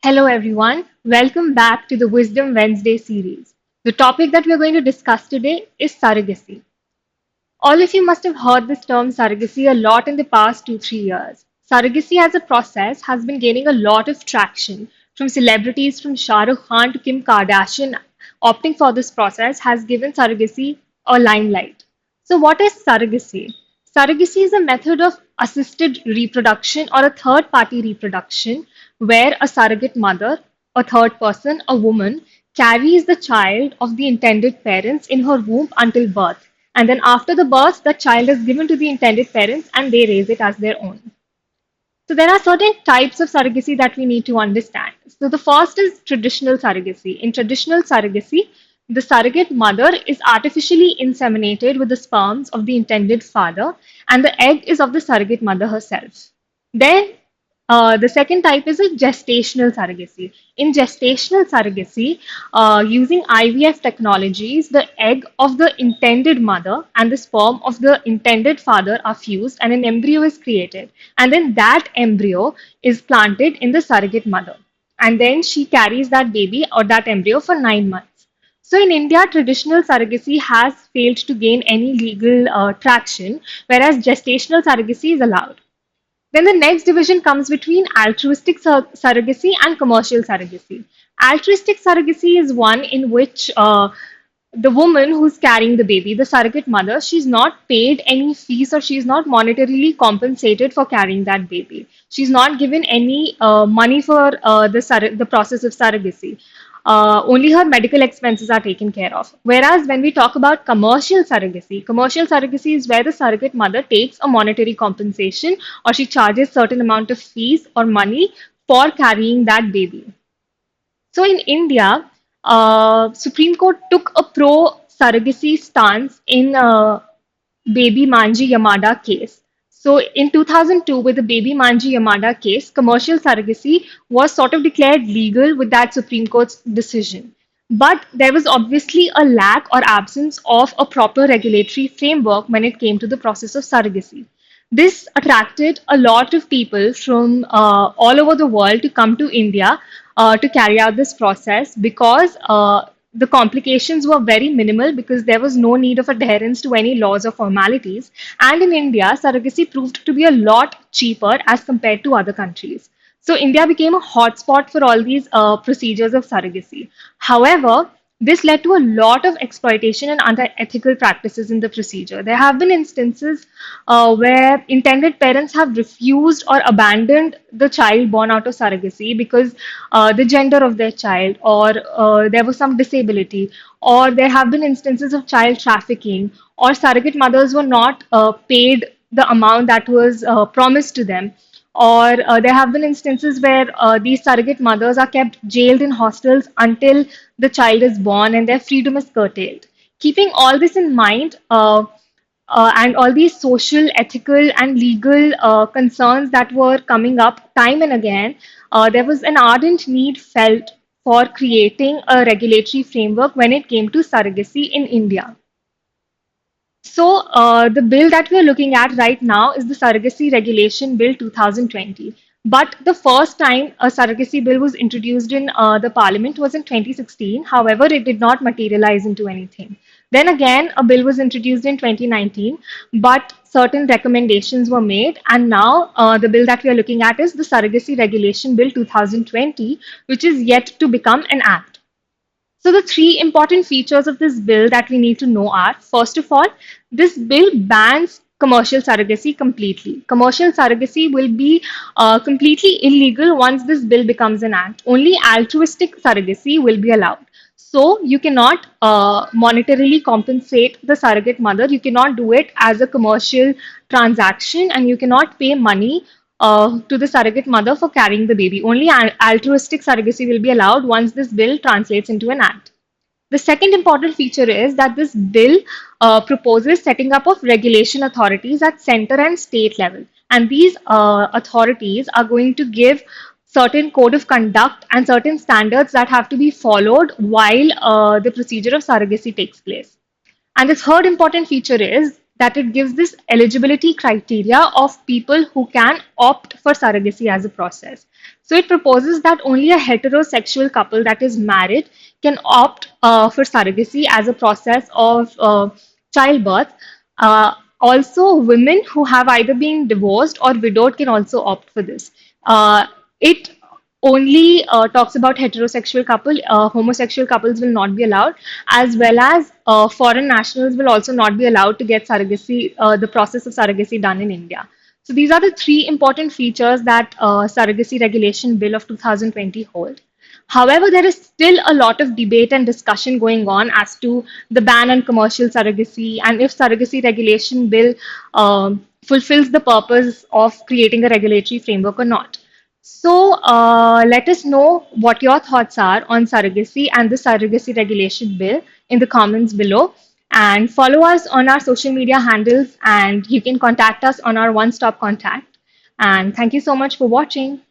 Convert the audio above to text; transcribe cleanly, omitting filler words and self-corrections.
Hello, everyone. Welcome back to the Wisdom Wednesday series. The topic that we're going to discuss today is surrogacy. All of you must have heard this term surrogacy a lot in the past 2-3 years. Surrogacy as a process has been gaining a lot of traction from celebrities from Shah Rukh Khan to Kim Kardashian. Opting for this process has given surrogacy a limelight. So, what is surrogacy? Surrogacy is a method of assisted reproduction or a third party reproduction where a surrogate mother, a third person, a woman, carries the child of the intended parents in her womb until birth. And then after the birth, the child is given to the intended parents and they raise it as their own. So there are certain types of surrogacy that we need to understand. So the first is traditional surrogacy. In traditional surrogacy, the surrogate mother is artificially inseminated with the sperms of the intended father, and the egg is of the surrogate mother herself. Then the second type is a gestational surrogacy. In gestational surrogacy, using IVF technologies, the egg of the intended mother and the sperm of the intended father are fused and an embryo is created. And then that embryo is planted in the surrogate mother. And then she carries that baby or that embryo for 9 months. So in India, traditional surrogacy has failed to gain any legal traction, whereas gestational surrogacy is allowed. Then the next division comes between altruistic surrogacy and commercial surrogacy. Altruistic surrogacy is one in which the woman who's carrying the baby, the surrogate mother, she's not paid any fees or she's not monetarily compensated for carrying that baby. She's not given any money for the process of surrogacy. Only her medical expenses are taken care of. Whereas when we talk about commercial surrogacy is where the surrogate mother takes a monetary compensation or she charges certain amount of fees or money for carrying that baby. So in India, Supreme Court took a pro surrogacy stance in Baby Manji Yamada case. So in 2002, with the Baby Manji Yamada case, commercial surrogacy was sort of declared legal with that Supreme Court's decision. But there was obviously a lack or absence of a proper regulatory framework when it came to the process of surrogacy. This attracted a lot of people from all over the world to come to India to carry out this process because the complications were very minimal because there was no need of adherence to any laws or formalities. And in India, surrogacy proved to be a lot cheaper as compared to other countries. So India became a hotspot for all these procedures of surrogacy. However, this led to a lot of exploitation and unethical practices in the procedure. There have been instances where intended parents have refused or abandoned the child born out of surrogacy because the gender of their child, or there was some disability, or there have been instances of child trafficking, or surrogate mothers were not paid the amount that was promised to them, or there have been instances where these surrogate mothers are kept jailed in hostels until the child is born and their freedom is curtailed. Keeping all this in mind, and all these social, ethical, and legal concerns that were coming up time and again, there was an ardent need felt for creating a regulatory framework when it came to surrogacy in India. So, the bill that we are looking at right now is the Surrogacy Regulation Bill 2020. But the first time a surrogacy bill was introduced in the parliament was in 2016. However, it did not materialize into anything. Then again, a bill was introduced in 2019, but certain recommendations were made. And now, the bill that we are looking at is the Surrogacy Regulation Bill 2020, which is yet to become an act. So, the three important features of this bill that we need to know are, first of all, this bill bans commercial surrogacy completely. Commercial surrogacy will be completely illegal once this bill becomes an act. Only altruistic surrogacy will be allowed. So, you cannot monetarily compensate the surrogate mother. You cannot do it as a commercial transaction, and you cannot pay money to the surrogate mother for carrying the baby. Only altruistic surrogacy will be allowed once this bill translates into an act. The second important feature is that this bill proposes setting up of regulation authorities at center and state level. And these authorities are going to give certain code of conduct and certain standards that have to be followed while the procedure of surrogacy takes place. And the third important feature is that it gives this eligibility criteria of people who can opt for surrogacy as a process. So it proposes that only a heterosexual couple that is married can opt for surrogacy as a process of childbirth. Also, women who have either been divorced or widowed can also opt for this. It only talks about heterosexual couple. Homosexual couples will not be allowed, as well as foreign nationals will also not be allowed to get surrogacy, the process of surrogacy done in India. So these are the three important features that Surrogacy Regulation Bill of 2020 hold. However, there is still a lot of debate and discussion going on as to the ban on commercial surrogacy and if surrogacy regulation bill fulfills the purpose of creating a regulatory framework or not. So, let us know what your thoughts are on surrogacy and the surrogacy regulation bill in the comments below. And follow us on our social media handles, and you can contact us on our one stop contact. And thank you so much for watching.